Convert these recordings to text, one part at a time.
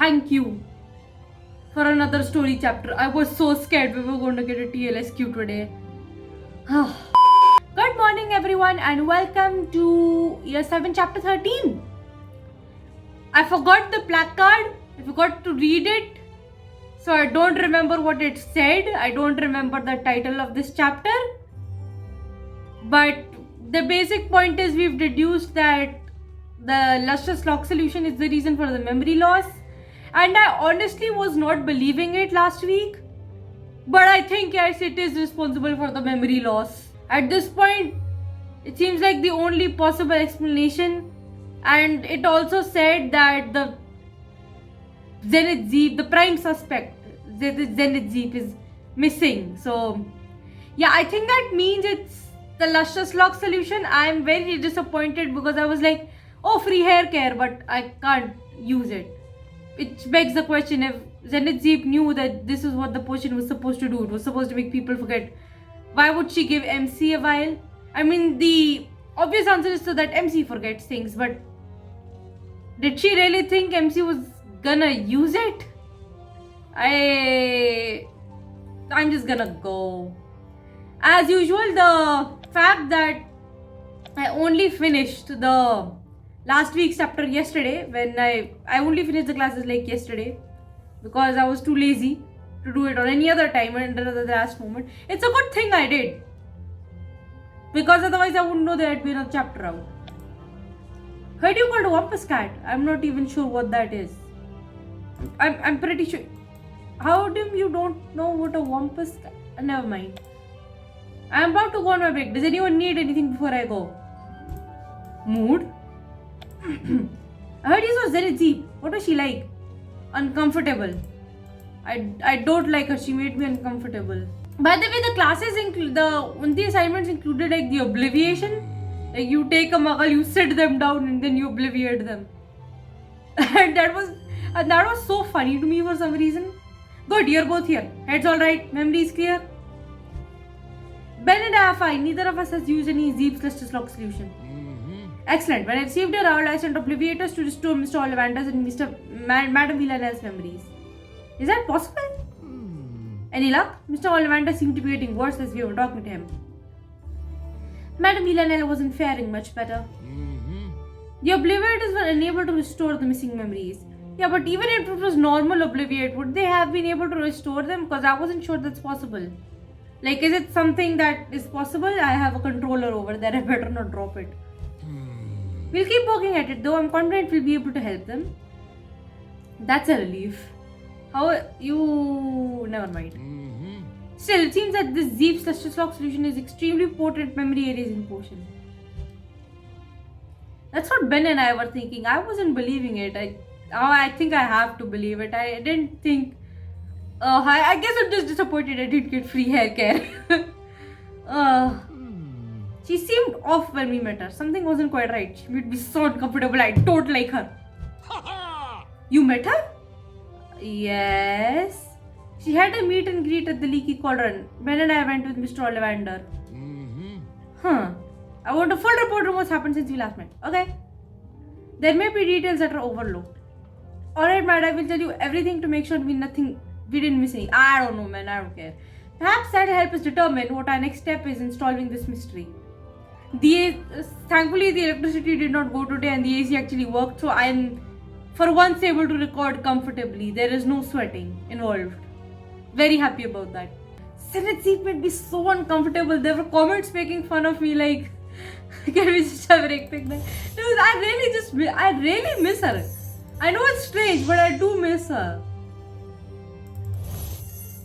thank you for another story chapter. I was so scared we were going to get a TLSQ today. Good morning everyone and welcome to year 7 chapter 13. I forgot the placard. I forgot to read it. So I don't remember what it said. I don't remember the title of this chapter. But the basic point is we've deduced that the lustrous lock solution is the reason for the memory loss. And I honestly was not believing it last week. But I think yes, it is responsible for the memory loss. At this point, it seems like the only possible explanation. And it also said that the Zenith Zeep, the prime suspect, Zenith Zeep is missing. So, yeah, I think that means it's the lustrous lock solution. I'm very disappointed because I was like, oh, free hair care, but I can't use it. Which begs the question, if Zenith Zeep knew that this is what the potion was supposed to do, it was supposed to make people forget, why would she give MC a vial? I mean, the obvious answer is so that MC forgets things, but did she really think MC was gonna use it? I'm just gonna go. As usual, the fact that I only finished the last week's chapter yesterday, when I only finished the classes like yesterday because I was too lazy to do it on any other time and at the last moment. It's a good thing I did, because otherwise I wouldn't know there had been a chapter out. Heard you called a wampus cat. I'm not even sure what that is. I'm pretty sure. How do you don't know what a wampus cat? Never mind. I'm about to go on my break. Does anyone need anything before I go? Mood? I heard you saw Zenith Zeep. What was she like? Uncomfortable. I don't like her. She made me uncomfortable. By the way, the classes the assignments included like the obliviation. Like you take a muggle, you sit them down, and then you obliviate them. And that was so funny to me for some reason. Good, you're both here. Head's alright. Memory is clear. Ben and I are fine. Neither of us has used any Zeep's lustrous lock solution. Excellent. When I received your hour, I sent obliviators to restore Mr. Ollivander's and Madam Villanelle's memories. Is that possible? Any luck? Mr. Ollivander seemed to be getting worse as we were talking to him. Madam Villanelle wasn't faring much better. The obliviators were unable to restore the missing memories. Yeah, but even if it was normal obliviate, would they have been able to restore them? Because I wasn't sure that's possible. Like, is it something that is possible? I have a controller over there. I better not drop it. We'll keep working at it, though. I'm confident we'll be able to help them. That's a relief. Never mind. Still, it seems that this Zeep's lustrous lock solution is extremely potent memory erasing potion. That's what Ben and I were thinking. I wasn't believing it. I think I have to believe it. I didn't think. I guess I'm just disappointed I didn't get free hair care. She seemed off when we met her. Something wasn't quite right. She made me so uncomfortable. I don't like her. You met her? Yes. She had a meet and greet at the Leaky Cauldron. Ben and I went with Mr. Ollivander. I want a full report on what's happened since we last met. Okay. There may be details that are overlooked. Alright, Matt, I will tell you everything to make sure we didn't miss any. I don't know, man. I don't care. Perhaps that'll help us determine what our next step is in solving this mystery. Thankfully, the electricity did not go today and the AC actually worked, so I'm for once able to record comfortably. There is no sweating involved. Very happy about that. Zenith Zeep made me so uncomfortable. There were comments making fun of me like, can we just have a break picnic? Dude, I really miss her. I know it's strange, but I do miss her.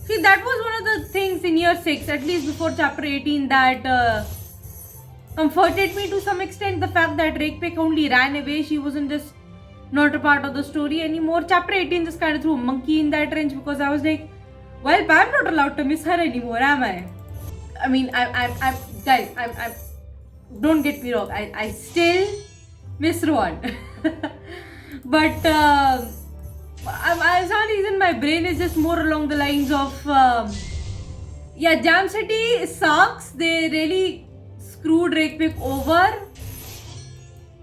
See, that was one of the things in year 6, at least before chapter 18, that comforted me to some extent. The fact that Rakepick only ran away, she wasn't just not a part of the story anymore. Chapter 18 just kind of threw a monkey in that range because I was like, well, I'm not allowed to miss her anymore, am I? I mean, guys, don't get me wrong, I still miss Rowan. But for some reason my brain is just more along the lines of Jam City sucks. They really screwed Rakepick over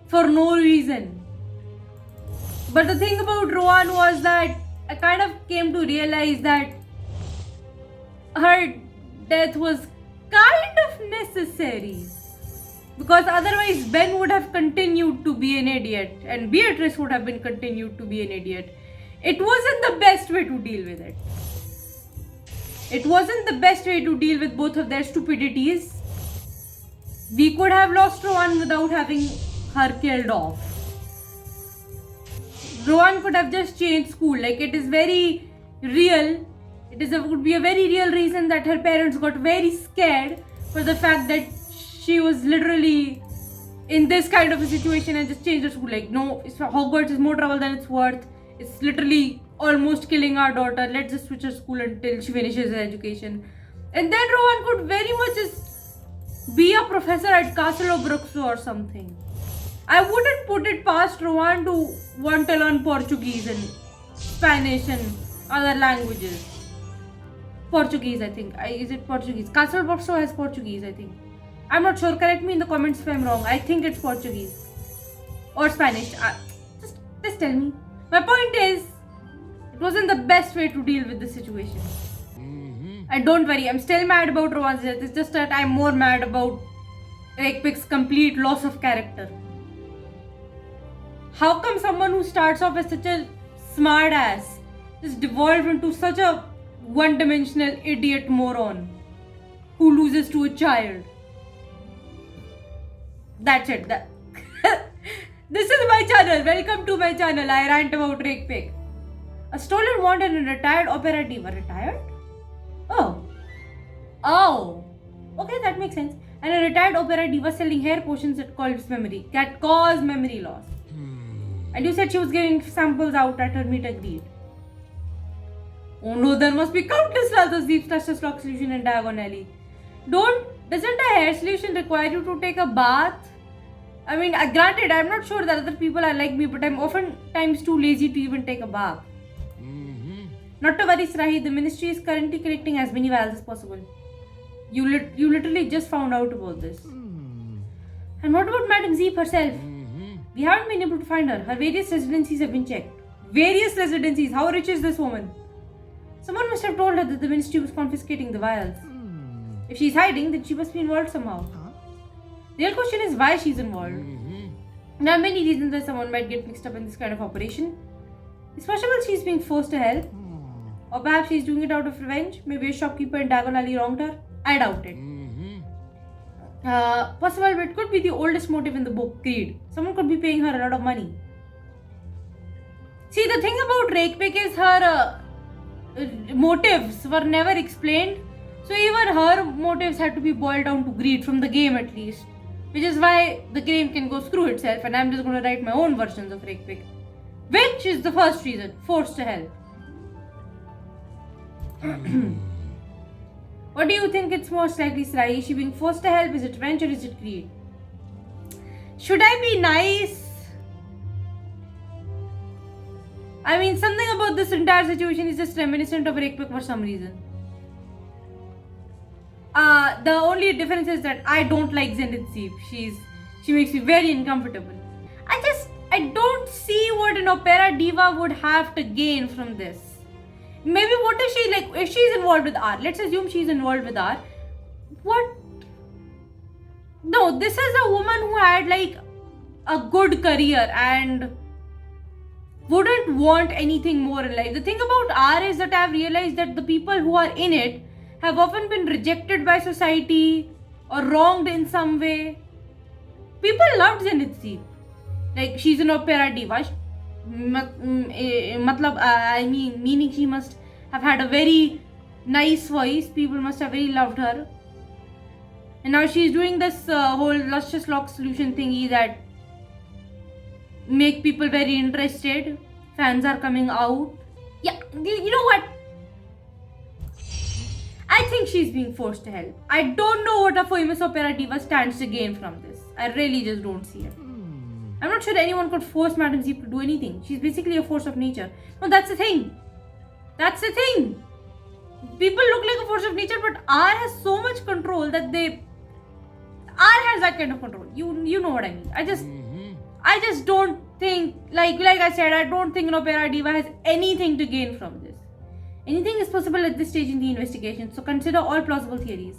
for no reason. But the thing about Rowan was that I kind of came to realize that her death was kind of necessary. Because otherwise Ben would have continued to be an idiot and Beatrice would have been continued to be an idiot. It wasn't the best way to deal with it. It wasn't the best way to deal with both of their stupidities. We could have lost Rowan without having her killed off. Rowan could have just changed school. Like, it is very real. Would be a very real reason that her parents got very scared for the fact that she was literally in this kind of a situation and just changed her school. Like, no, Hogwarts is more trouble than it's worth. It's literally almost killing our daughter. Let's just switch her school until she finishes her education. And then Rowan could very much just be a professor at Castle of Xoxo or something. I wouldn't put it past Rowan to want to learn Portuguese and Spanish and other languages. Portuguese, I think. Is it Portuguese? Castle of Xoxo has Portuguese, I think. I'm not sure. Correct me in the comments if I'm wrong. I think it's Portuguese. Or Spanish. Just tell me. My point is, it wasn't the best way to deal with the situation. And don't worry, I'm still mad about Rowan's death. It's just that I'm more mad about Rakepick's complete loss of character. How come someone who starts off as such a smart ass just devolved into such a one-dimensional idiot moron who loses to a child? That's it. This is my channel. Welcome to my channel. I rant about Rakepick. A stolen wand and a retired opera diva. Retired? Oh. Okay, that makes sense. And a retired opera diva selling hair potions that cause memory loss. And you said she was giving samples out at her meet and greet. Oh no, there must be countless others. Zeep touched a slug solution in Diagon Alley. Doesn't a hair solution require you to take a bath? I mean, granted, I'm not sure that other people are like me, but I'm oftentimes too lazy to even take a bath. Not to worry, Srahi, the ministry is currently collecting as many vials as possible. You literally just found out about this. And what about Madam Zeep herself? We haven't been able to find her. Her various residencies have been checked. Various residencies? How rich is this woman? Someone must have told her that the ministry was confiscating the vials. If she's hiding, then she must be involved somehow. The real question is why she's involved. There are many reasons why someone might get mixed up in this kind of operation. It's possible she's being forced to help. Or perhaps she's doing it out of revenge. Maybe a shopkeeper in Diagon Alley wronged her. I doubt it. Possible, but it could be the oldest motive in the book, greed. Someone could be paying her a lot of money. See, the thing about Rakepick is her motives were never explained. So even her motives had to be boiled down to greed from the game at least. Which is why the game can go screw itself and I'm just going to write my own versions of Rakepick. Which is the first reason, forced to help. What do you think it's most likely, Srai? Is she being forced to help? Is it revenge or is it greed? Should I be nice? I mean, something about this entire situation is just reminiscent of Rakepick for some reason. The only difference is that I don't like Zenith Zeep. She makes me very uncomfortable. I don't see what an opera diva would have to gain from this. Maybe what if she's involved with R? Let's assume she's involved with R. What? No, this is a woman who had like a good career and wouldn't want anything more in life. The thing about R is that I've realized that the people who are in it have often been rejected by society or wronged in some way. People loved Zenith Zeep. Like, she's an opera diva. Meaning she must have had a very nice voice. People must have really loved her. And now she's doing this whole luscious lock solution thingy that make people very interested. Fans are coming out. Yeah, you know what? I think she's being forced to help. I don't know what a famous opera diva stands to gain from this. I really just don't see it. I'm not sure anyone could force Madam Zeep to do anything. She's basically a force of nature. No, that's the thing. That's the thing. People look like a force of nature, but R has so much control that R has that kind of control. You know what I mean. I just don't think, like I said, I don't think Opera Diva has anything to gain from this. Anything is possible at this stage in the investigation, so consider all plausible theories.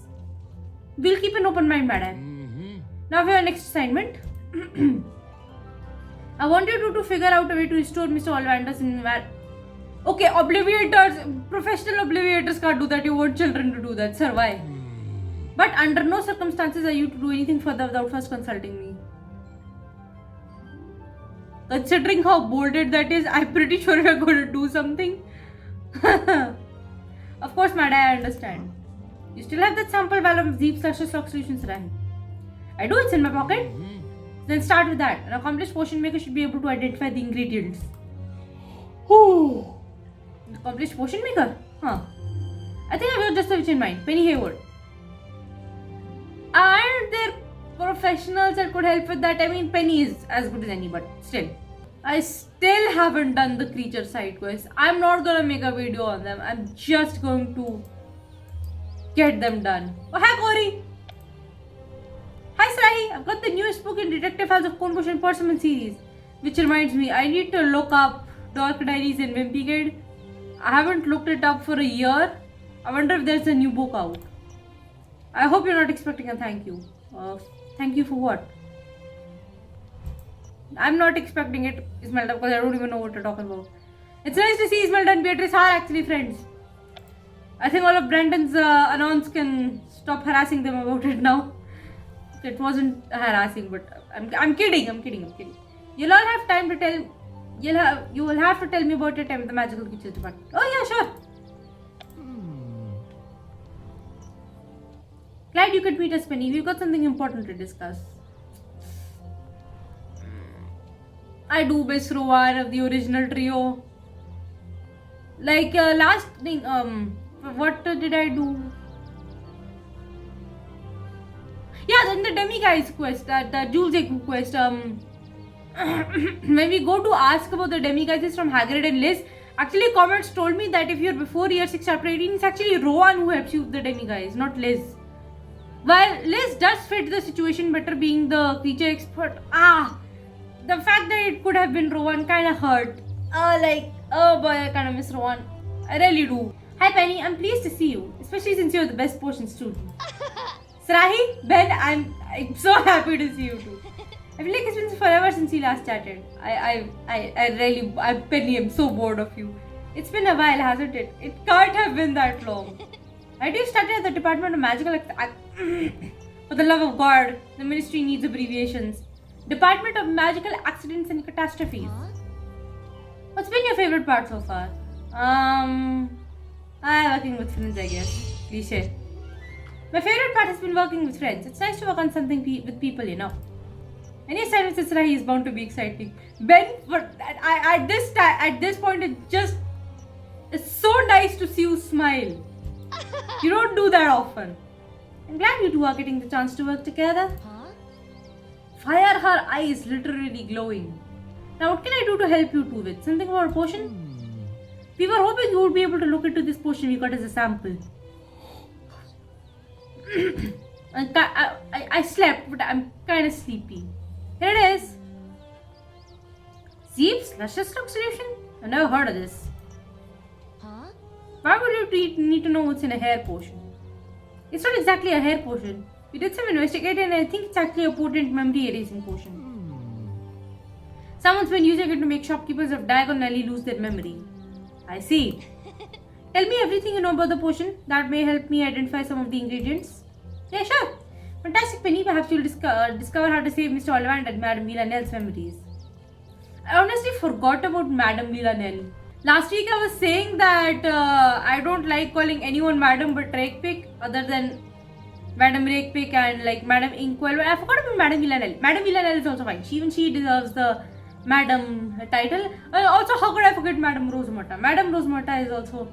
We'll keep an open mind, madam. Now for your next assignment. I want you to figure out a way to restore Mr. Ollivander's Okay, obliviators, professional obliviators can't do that. You want children to do that. Sir, why? But under no circumstances are you to do anything further without first consulting me. Considering how bolded that is, I'm pretty sure we're going to do something. Of course, madam, I understand. You still have that sample vial of Zeep / stock solutions, right? I do, it's in my pocket. Then start with that. An accomplished potion maker should be able to identify the ingredients. An accomplished potion maker? Huh. I think I've got just a witch in mind. Penny Hayward. Aren't there professionals that could help with that? I mean, Penny is as good as any, but still. I still haven't done the creature side quest. I'm not gonna make a video on them. I'm just going to get them done. Oh, hi Corey! Hi Sahi! I've got the newest book in Detective Files of Conbush and Persimmon series. Which reminds me, I need to look up Dark Diaries and Wimpygate. I haven't looked it up for a year. I wonder if there's a new book out. I hope you're not expecting a thank you. Thank you for what? I'm not expecting it, Ismail, because I don't even know what you're talking about. It's nice to see Ismail and Beatrice are actually friends. I think all of Brandon's announce can stop harassing them about it now. It wasn't harassing, but I'm kidding. You'll all have time to tell. You will have to tell me about your time at the magical creatures department. Oh yeah, sure. Glad you could meet us, Penny. We've got something important to discuss. I do miss Rowan of the original trio. Like last thing, what did I do? Yeah, then the Demiguise quest, the Jules Eku quest. When we go to ask about the Demiguises from Hagrid and Liz, actually comments told me that if you're before year 6 chapter 18, it's actually Rowan who helps you with the Demiguise, not Liz. While Liz does fit the situation better being the creature expert, the fact that it could have been Rowan kind of hurt. Oh boy, I kind of miss Rowan. I really do. Hi Penny, I'm pleased to see you, especially since you're the best potion student. Sarahi, Ben, I'm so happy to see you too. I feel like it's been forever since we last chatted. Penny, I'm so bored of you. It's been a while, hasn't it? It can't have been that long. I do study at the Department of Magical For the love of God, the ministry needs abbreviations. Department of Magical Accidents and Catastrophes. What's been your favorite part so far? Working with friends, I guess. Cliche. My favorite part has been working with friends. It's nice to work on something with people, you know. Any assignment with Sisra, is bound to be exciting. Ben, at this point, it's so nice to see you smile. You don't do that often. I'm glad you two are getting the chance to work together. Fire, her eye is literally glowing. Now what can I do to help you two with? Something about a potion? We were hoping you would be able to look into this potion we got as a sample. I slept, but I'm kind of sleepy. Here it is. Zeep's luscious stock solution? I've never heard of this. Why would you need to know what's in a hair potion? It's not exactly a hair potion. We did some investigating and I think it's actually a potent memory erasing potion. Someone's been using it to make shopkeepers of diagonally lose their memory. I see. Tell me everything you know about the potion. That may help me identify some of the ingredients. Yeah, sure. Fantastic, Penny. Perhaps you'll discover how to save Mr. Ollivander and Madame Villanelle's memories. I honestly forgot about Madame Villanelle. Last week I was saying that I don't like calling anyone Madam but Rakepick other than Madam Rakepick and like Madam Inkwell. I forgot about Madam Villanelle. Madam Villanelle is also fine. Even she deserves the Madam title. Also, how could I forget Madam Rosemata? Madam Rosemata is also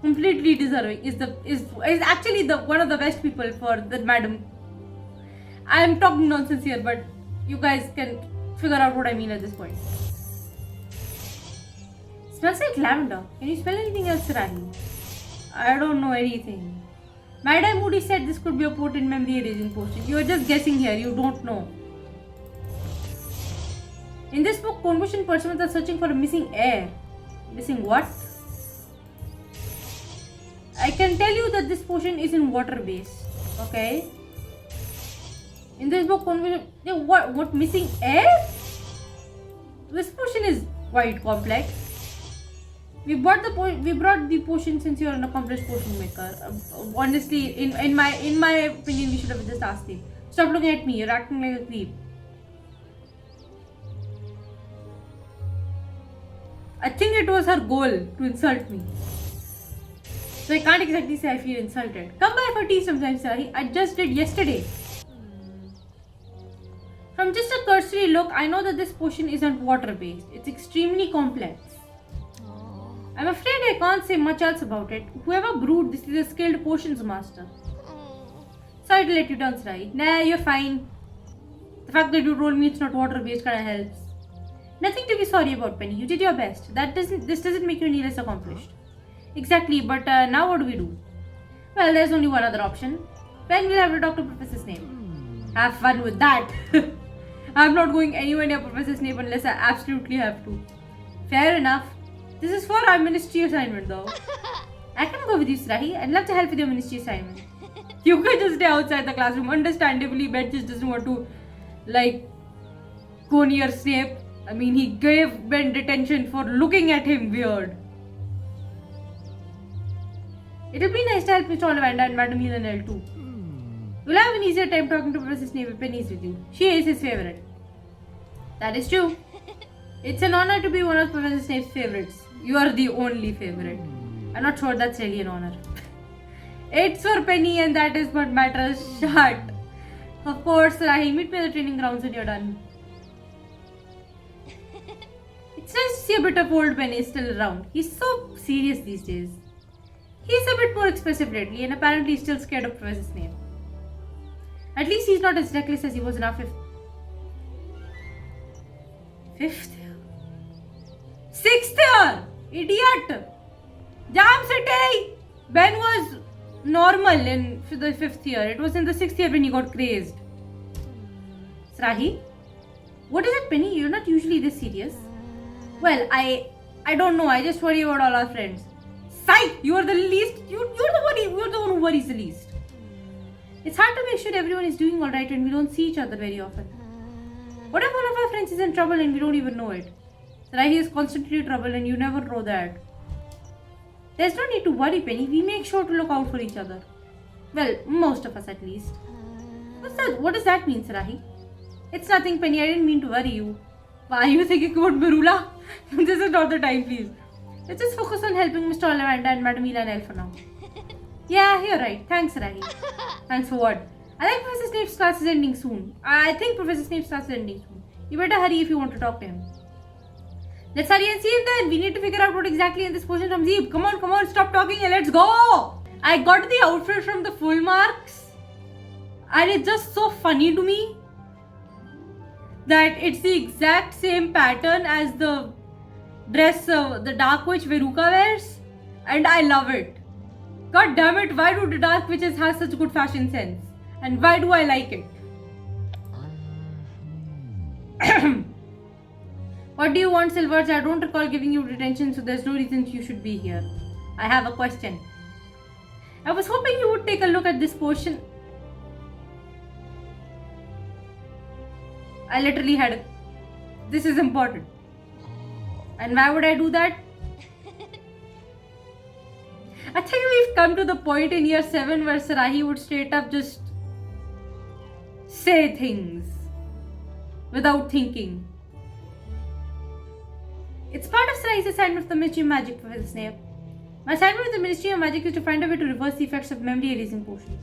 completely deserving. Is actually one of the best people for the Madam. I'm talking nonsense here, but you guys can figure out what I mean at this point. Smells like lavender. Can you smell anything else, Rani? I don't know anything. Madam Moody said this could be a potent memory erasing potion. You are just guessing here. You don't know. In this book, Confucian persons are searching for a missing heir. Missing what? I can tell you that this potion is in water base. Okay. In this book, what missing heir? This potion is quite complex. We brought the potion since you're an accomplished potion maker. Honestly, in my opinion, we should have just asked him. Stop looking at me. You're acting like a creep. I think it was her goal to insult me. So I can't exactly say I feel insulted. Come by for tea sometime, Sahi. I just did yesterday. From just a cursory look, I know that this potion isn't water-based. It's extremely complex. I'm afraid I can't say much else about it. Whoever brewed this is a skilled potions master. Sorry to let you down, Sarai. Nah, you're fine. The fact that you told me it's not water-based kind of helps. Nothing to be sorry about, Penny. You did your best. This doesn't make you any less accomplished. Exactly, but now what do we do? Well, there's only one other option. Pen will have to talk to Professor Snape. Have fun with that. I'm not going anywhere near Professor Snape unless I absolutely have to. Fair enough. This is for our ministry assignment though. I can go with you, Srahi. I'd love to help with your ministry assignment. You can just stay outside the classroom. Understandably, Ben just doesn't want to, go near Snape. I mean, he gave Ben detention for looking at him weird. It'll be nice to help Mr. Ollivander and Madam Helenel too. You'll have an easier time talking to Professor Snape if Penny's with you. She is his favorite. That is true. It's an honor to be one of Professor Snape's favorites. You are the only favorite. I'm not sure that's really an honor. It's for Penny and that is what matters. Shut. Of course, Rahi, meet me at the training grounds when you're done. It's nice to see a bit of old Penny still around. He's so serious these days. He's a bit more expressive lately and apparently still scared of Professor Snape. At least he's not as reckless as he was in our fifth year. Sixth year! Idiot! Jam City! Ben was normal in the 5th year. It was in the 6th year when he got crazed. Srahi? What is it, Penny? You're not usually this serious. Well, I don't know. I just worry about all our friends. Psych! You are the least. You're the one who worries the least. It's hard to make sure everyone is doing alright when we don't see each other very often. What if one of our friends is in trouble and we don't even know it? Srahi is constantly in trouble and you never know that. There's no need to worry, Penny. We make sure to look out for each other. Well, most of us at least. What does that mean, Srahi? It's nothing, Penny. I didn't mean to worry you. Why are you thinking about Marula? This is not the time, please. Let's just focus on helping Mr. Ollivander and Madam Helenel for now. Yeah, you're right. Thanks, Rahi. Thanks for what? I think Professor Snape's class is ending soon. You better hurry if you want to talk to him. Let's hurry and see him then. We need to figure out what exactly in this potion from Zeep. Come on, stop talking and let's go. I got the outfit from the full marks. And it's just so funny to me that it's the exact same pattern as the dress the Dark Witch Veruca wears. And I love it. God damn it, why do the Dark Witches have such good fashion sense? And why do I like it? What do you want, Silvers? I don't recall giving you detention, so there's no reason you should be here. I have a question. I was hoping you would take a look at this potion. I literally had it. This is important. And why would I do that? I think we've come to the point in year 7 where Sarahi would straight up just say things without thinking. It's part of Sarahi's assignment of the Ministry of Magic, Professor Snape. My assignment with the Ministry of Magic is to find a way to reverse the effects of memory erasing potion.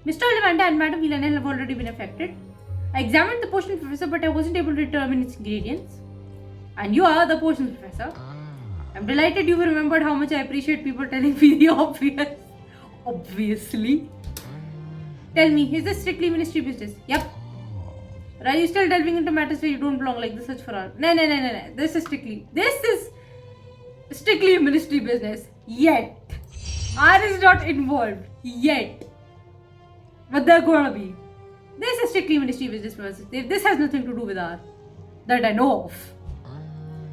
Mr. Ollivander and Madam Helenel have already been affected. I examined the potion, Professor, but I wasn't able to determine its ingredients. And you are the potions professor. I'm delighted you remembered how much I appreciate people telling me the obvious. Obviously. Tell me, is this strictly ministry business? Yep. Or are you still delving into matters where you don't belong, like the search for art? No. This is strictly ministry business. Yet. R is not involved. Yet. But they're gonna be. This is strictly ministry business, Professor. This has nothing to do with R. that I know of.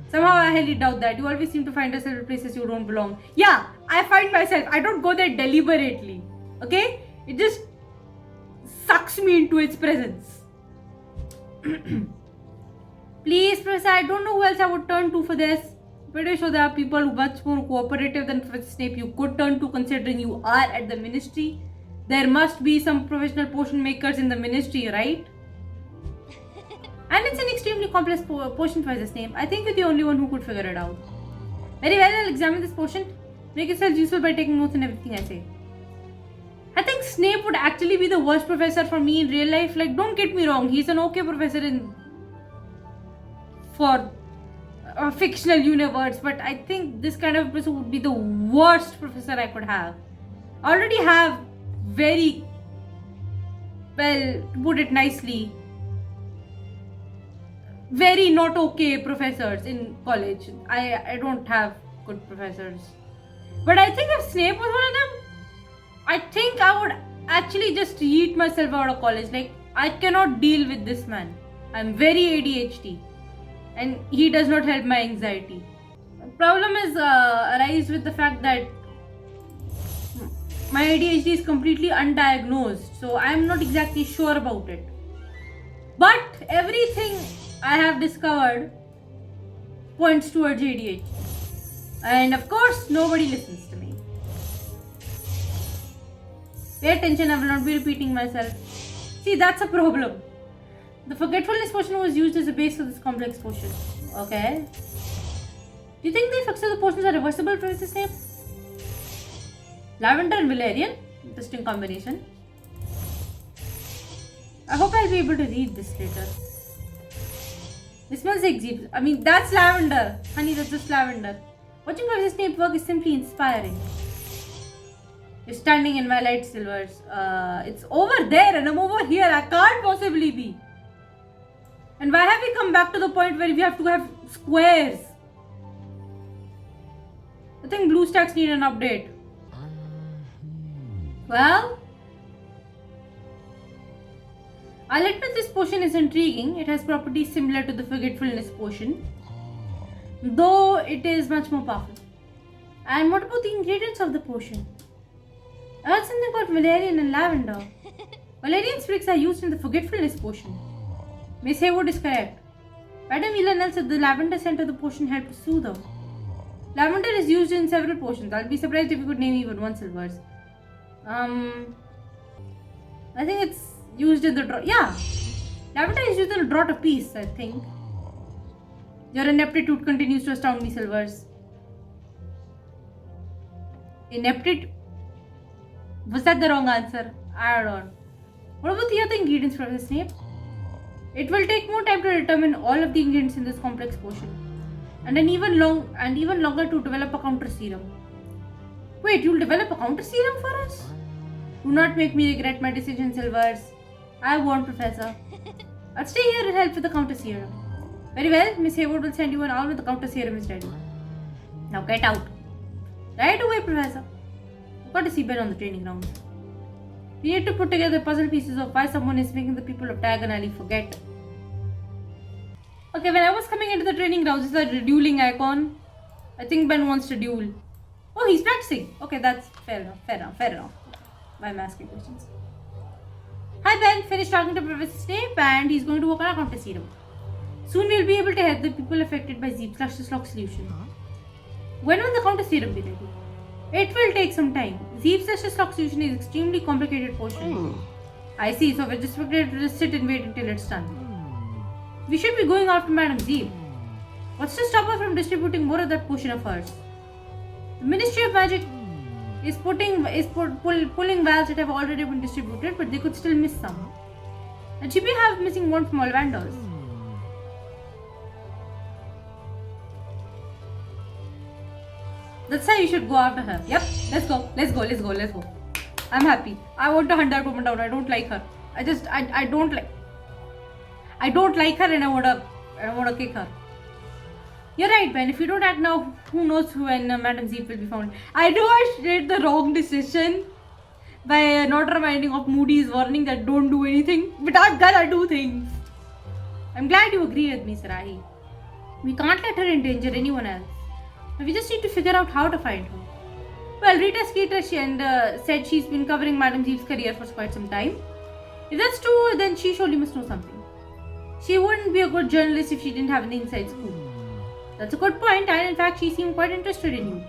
Somehow I highly doubt that. You always seem to find yourself in places you don't belong. Yeah, I find myself. I don't go there deliberately. Okay? It just sucks me into its presence. Please, Professor, I don't know who else I would turn to for this. Pretty sure there are people who are much more cooperative than Professor Snape you could turn to, considering you are at the ministry. There must be some professional potion makers in the ministry, right? And it's an extremely complex potion, Professor Snape. I think you're the only one who could figure it out. Very well, I'll examine this potion. Make yourself useful by taking notes on everything I say. I think Snape would actually be the worst professor for me in real life. Like, don't get me wrong, he's an okay professor for a fictional universe, but I think this kind of person would be the worst professor I could have. I already have very, well, to put it nicely, very not okay professors in college. I don't have good professors. But I think if Snape was one of them, I think I would actually just yeet myself out of college. Like, I cannot deal with this man. I'm very ADHD. And he does not help my anxiety. The problem is arise with the fact that my ADHD is completely undiagnosed. So I'm not exactly sure about it. But everything I have discovered points towards ADHD. And of course, nobody listens to me. Pay attention, I will not be repeating myself. See, that's a problem. The forgetfulness potion was used as a base for this complex potion. Okay. Do you think the effects of the potions are reversible, Professor Snape? Lavender and Valerian? Interesting combination. I hope I'll be able to read this later. This smells like Zeep. I mean, that's lavender. Honey, that's just lavender. Watching Professor Snape work is simply inspiring. You're standing in my light silvers. It's over there and I'm over here. I can't possibly be. And why have we come back to the point where we have to have squares? I think blue stacks need an update. Well, I'll admit this potion is intriguing. It has properties similar to the forgetfulness potion, though it is much more powerful. And what about the ingredients of the potion? I heard something about valerian and lavender. Valerian sprigs are used in the forgetfulness potion. Miss Haywood is correct. Madam Villanelle said the lavender scent of the potion helped to soothe her. Lavender is used in several potions. I'll be surprised if you could name even one silvers. I think it's used in the draught. Yeah! Lavender is used in a draught of peace, I think. Your ineptitude continues to astound me, silvers. Ineptitude? Was that the wrong answer? I don't know. What about the other ingredients, Professor Snape? It will take more time to determine all of the ingredients in this complex potion, and even longer to develop a counter serum. Wait, you'll develop a counter serum for us? Do not make me regret my decision, Silvers. I won't, Professor. I'll stay here and help with the counter serum. Very well, Miss Haywood will send you an hour when the counter serum is ready. Now get out. Right away, Professor. I've got to see Ben on the training ground. We need to put together puzzle pieces of why someone is making the people of Diagon Alley forget. Okay, when I was coming into the training grounds, is that a dueling icon? I think Ben wants to duel. Oh, he's practicing. Okay, that's fair enough. Why am I asking questions? Hi Ben, finished talking to Professor Snape and he's going to work on a counter serum. Soon we'll be able to help the people affected by Zeep /lock solution. When will the counter serum be ready? It will take some time. Zeep /lock solution is extremely complicated potion. I see, so we're just prepared to just sit and wait until it's done. We should be going after Madam Zeep. What's to stop her from distributing more of that potion of hers? The Ministry of Magic is pulling vials that have already been distributed, but they could still miss some. And she may have missing one from Ollivander's. That's why you should go after her. Yep, let's go. I'm happy. I want to hunt that woman down. I don't like her. I don't like her and I wanna kick her. You're right, Ben. If you don't act now, who knows when Madam Zeep will be found. I know I did the wrong decision by not reminding of Moody's warning that don't do anything. But I'm gonna do things. I'm glad you agree with me, Sarahi. We can't let her endanger anyone else. We just need to figure out how to find her. Well, Rita Skeeter said she's been covering Madam Zeep's career for quite some time. If that's true, then she surely must know something. She wouldn't be a good journalist if she didn't have an inside scoop. That's a good point, and in fact, she seemed quite interested in you.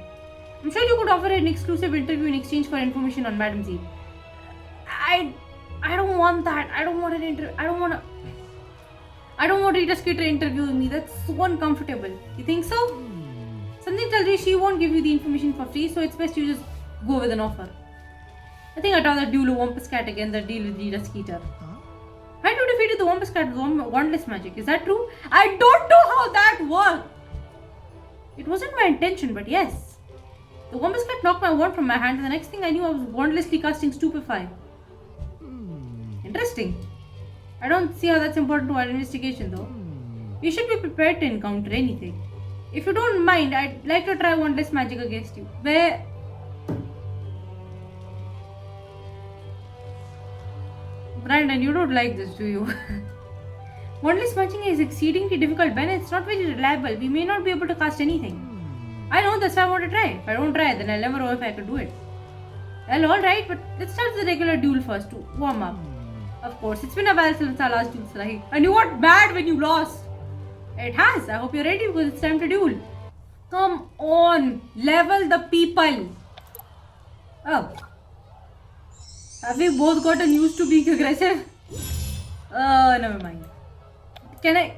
I'm sure you could offer an exclusive interview in exchange for information on Madam Zeep. I don't want that. I don't want Rita Skeeter interviewing me. That's so uncomfortable. You think so? Something tells me she won't give you the information for free, so it's best you just go with an offer. I think I'd rather duel a Wampus Cat again than deal with Rita Skeeter. I you defeated the Wampus Cat with wandless magic. Is that true? I don't know how that worked. It wasn't my intention, but yes. The Wampus Cat knocked my wand from my hand, and the next thing I knew, I was wandlessly casting Stupefy. Interesting. I don't see how that's important to our investigation, though. We should be prepared to encounter anything. If you don't mind, I'd like to try wandless magic against you. Where? Brandon, you don't like this, do you? Wandless magic is exceedingly difficult, Ben. It's not very reliable. We may not be able to cast anything. I know, that's why I want to try. If I don't try, then I'll never know if I could do it. Well, alright, but let's start the regular duel first to warm up. Of course, it's been a while since our last duel, Sarahi. And you got mad when you lost. It has. I hope you're ready because it's time to duel. Come on. Level the people. Oh. Have we both gotten used to being aggressive? Never mind. Can I?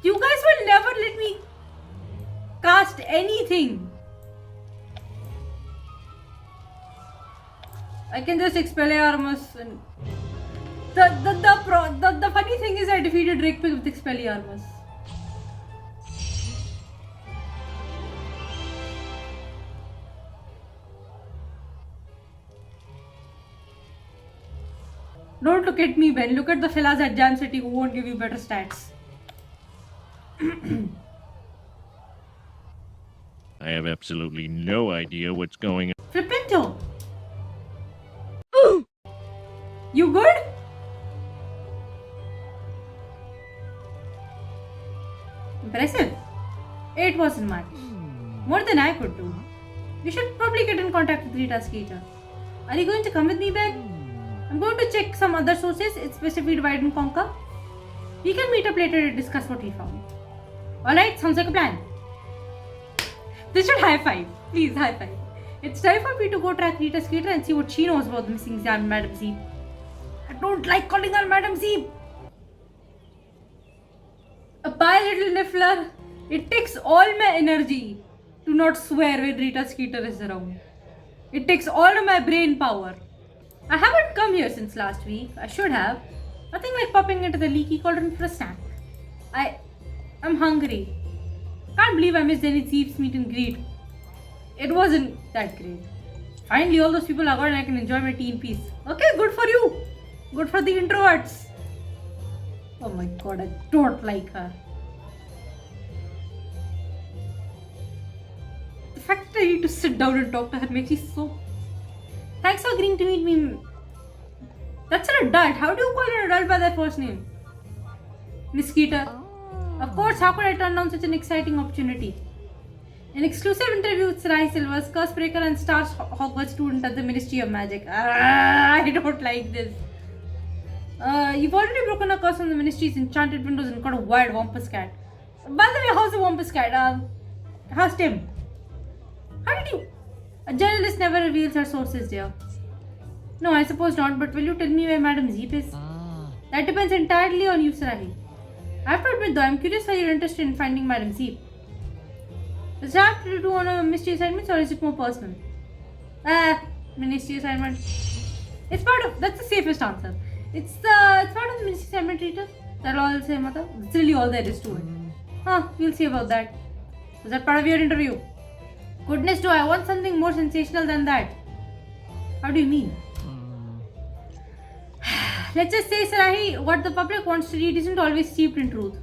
You guys will never let me cast anything. I can just Expelliarmus and the funny thing is I defeated Rick with Expelliarmus. Don't look at me, Ben. Look at the fellas at Jam City who won't give you better stats. I have absolutely no idea what's going on. Flipento! You good? Impressive. It wasn't much. More than I could do. You should probably get in contact with Rita Skeeter. Are you going to come with me, Ben? I'm going to check some other sources. It's best if we divide and conquer. We can meet up later to discuss what we found. Alright, sounds like a plan. This should high five. Please, high five. It's time for me to go track Rita Skeeter and see what she knows about the missing Madam Zeep. I don't like calling her Madam Zeep. Bye, little niffler. It takes all my energy to not swear when Rita Skeeter is around. It takes all of my brain power. I haven't come here since last week. I should have. Nothing like popping into the leaky cauldron for a snack. I'm hungry. Can't believe I missed any Zeep's meet and greet. It wasn't that great. Finally, all those people are gone and I can enjoy my tea in peace. Okay, good for you. Good for the introverts. Oh my god, I don't like her. The fact that I need to sit down and talk to her makes me so... Thanks for agreeing to meet me. That's an adult. How do you call an adult by their first name? Miss Skeeter. Of course, how could I turn down such an exciting opportunity? An exclusive interview with Sarai Silvers, Cursebreaker and Star Hogwarts student at the Ministry of Magic. I don't like this. You've already broken a curse on the Ministry's enchanted windows and got a wild Wampus Cat. By the way, how's the Wampus Cat? How's Tim? How did you... A journalist never reveals her sources, dear. No, I suppose not, but will you tell me where Madam Zeep is? That depends entirely on you, Sarahi. I have to admit though, I'm curious why you're interested in finding Madam Zeep. Does it have to do on a mystery assignment or is it more personal? Ministry assignment. It's part of... That's the safest answer. It's part of the ministry assignment, Rita. That'll all say, Mata. It's really all there is to it. We'll see about that. Was that part of your interview? Goodness, do I want something more sensational than that? How do you mean? Let's just say, Sarahi, what the public wants to read isn't always steeped in truth.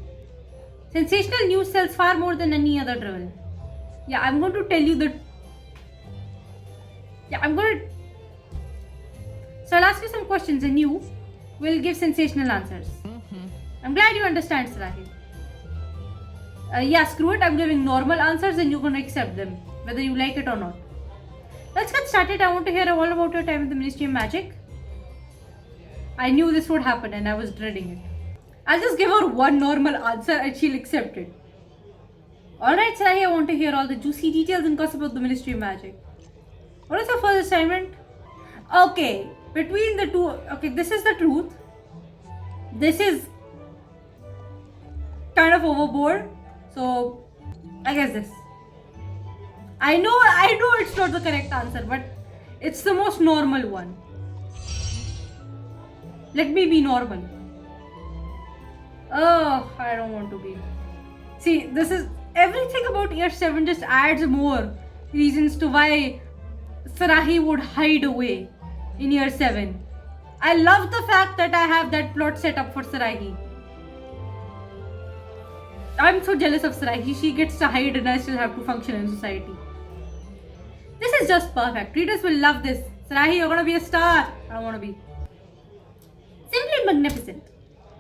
Sensational news sells far more than any other drivel. Yeah, I'm going to tell you that... So I'll ask you some questions and you will give sensational answers. I'm glad you understand, Sarahi. Yeah, screw it. I'm giving normal answers and you're gonna accept them, whether you like it or not. Let's get started. I want to hear all about your time in the Ministry of Magic. I knew this would happen and I was dreading it. I'll just give her one normal answer and she'll accept it. Alright, Sarahi, I want to hear all the juicy details and gossip of the Ministry of Magic. What is your first assignment? Okay, between the two, okay, this is the truth. This is kind of overboard. So, I guess this. I know it's not the correct answer, but it's the most normal one. Let me be normal. Oh, I don't want to be. See, this is everything about year 7 just adds more reasons to why Sarahi would hide away in year 7. I love the fact that I have that plot set up for Sarahi. I'm so jealous of Sarahi. She gets to hide and I still have to function in society. This is just perfect. Readers will love this. Sarahi, you're gonna be a star. I don't wanna be. Simply magnificent.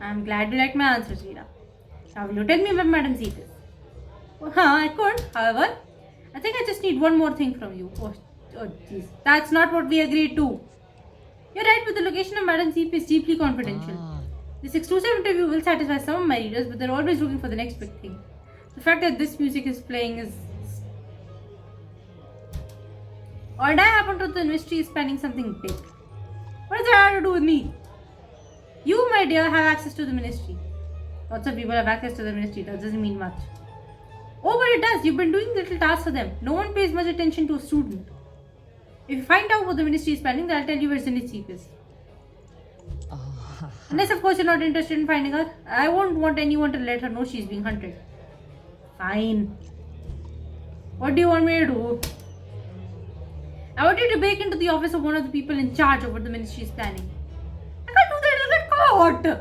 I'm glad you like my answers, Rita. Now will you tell me where Madam Zeep is? I could. However, I think I just need one more thing from you. Oh jeez. That's not what we agreed to. You're right, but the location of Madam Zeep is deeply confidential. This exclusive interview will satisfy some of my readers, but they're always looking for the next big thing. The fact that this music is playing is... Or did I happen to the ministry is planning something big? What does that have to do with me? You, my dear, have access to the ministry. Lots of people have access to the ministry. That doesn't mean much. Oh, but it does. You've been doing little tasks for them. No one pays much attention to a student. If you find out what the ministry is planning, then I'll tell you where Zeep is. Unless, of course, you're not interested in finding her. I won't want anyone to let her know she's being hunted. Fine. What do you want me to do? I want you to break into the office of one of the people in charge of what the ministry is planning. I can't do that, I'll get caught!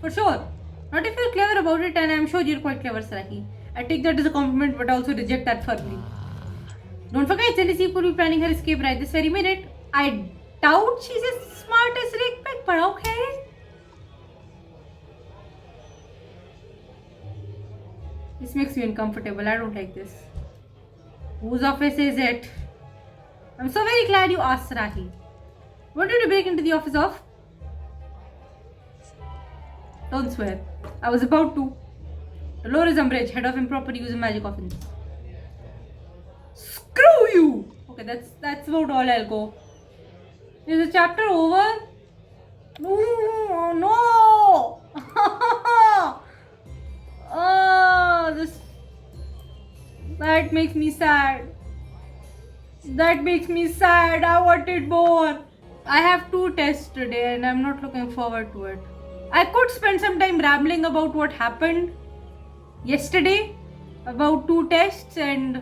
For sure. Not if you're clever about it, and I'm sure you're quite clever, Sarahi. I take that as a compliment, but also reject that firmly. Don't forget, Zeep will be planning her escape right this very minute. I doubt she's as smart as Rick, but okay. This makes me uncomfortable. I don't like this. Whose office is it? I'm so very glad you asked, Sarahi. What did you break into the office of? Don't swear. I was about to. Dolores Umbridge, head of improper use of magic offense. Screw you! Okay, that's about all I'll go. Is the chapter over? Oh no! Oh, that makes me sad. That makes me sad. I wanted more. I have 2 tests today and I'm not looking forward to it. I could spend some time rambling about what happened yesterday about 2 tests, and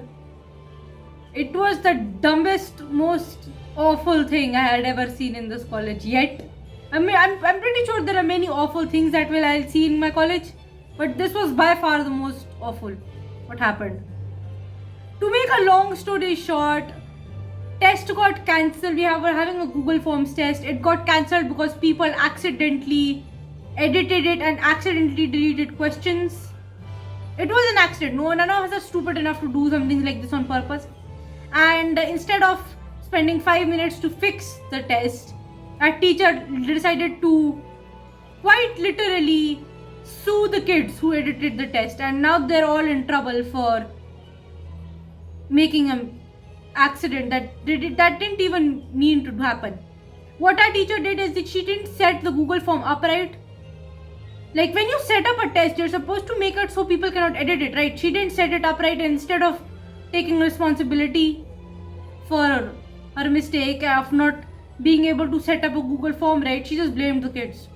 it was the dumbest, most awful thing I had ever seen in this college yet. I mean, I'm pretty sure there are many awful things that I'll see in my college, but this was by far the most awful. What happened? To make a long story short, test got cancelled. We were having a Google Forms test. It got cancelled because people accidentally edited it and accidentally deleted questions. It was an accident. None of us are stupid enough to do something like this on purpose. And instead of spending 5 minutes to fix the test, our teacher decided to quite literally sue the kids who edited the test, and now they're all in trouble for making an accident that didn't even mean to happen. What our teacher did is that she didn't set the Google form up right. Like when you set up a test, you're supposed to make it so people cannot edit it, right? She didn't set it up right, and instead of taking responsibility for her mistake of not being able to set up a Google form right, she just blamed the kids.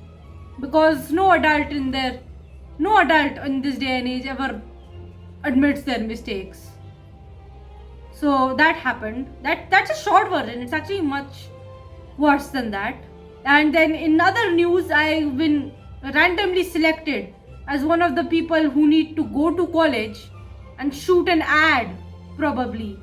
Because no adult in this day and age ever admits their mistakes. So that happened. That's a short version. It's actually much worse than that. And then in other news, I've been randomly selected as one of the people who need to go to college and shoot an ad, probably.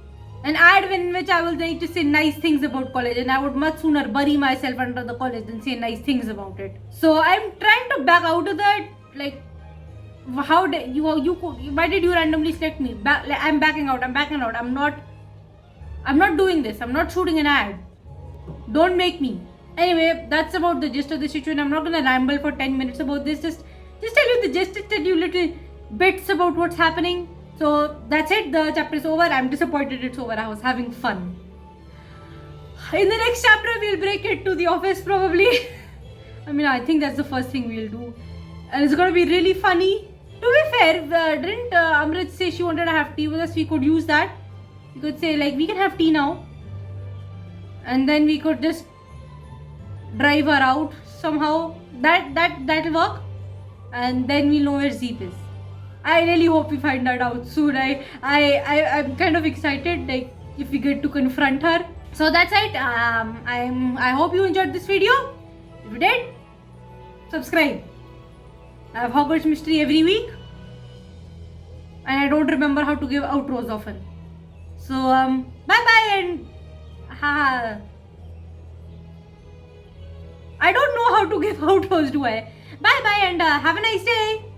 An ad in which I will need to say nice things about college, and I would much sooner bury myself under the college than say nice things about it. So I'm trying to back out of that like, how did you why did you randomly select me? I'm backing out. I'm not doing this. I'm not shooting an ad. Don't make me. Anyway, that's about the gist of the situation. I'm not gonna ramble for 10 minutes about this. Just tell you the gist, just tell you little bits about what's happening. So that's it. The chapter is over. I'm disappointed it's over. I was having fun. In the next chapter, we'll break it to the office probably. I mean, I think that's the first thing we'll do. And it's gonna be really funny. To be fair, didn't Amrit say she wanted to have tea with us? We could use that. We could say like, we can have tea now. And then we could just drive her out somehow. That'll work. And then we'll know where Zeep is. I really hope we find that out soon. I'm kind of excited, like, if we get to confront her. So that's it. I hope you enjoyed this video. If you did, subscribe. I have Hogwarts mystery every week, and I don't remember how to give outros often. So bye bye and I don't know how to give outros, do I? Bye bye and have a nice day.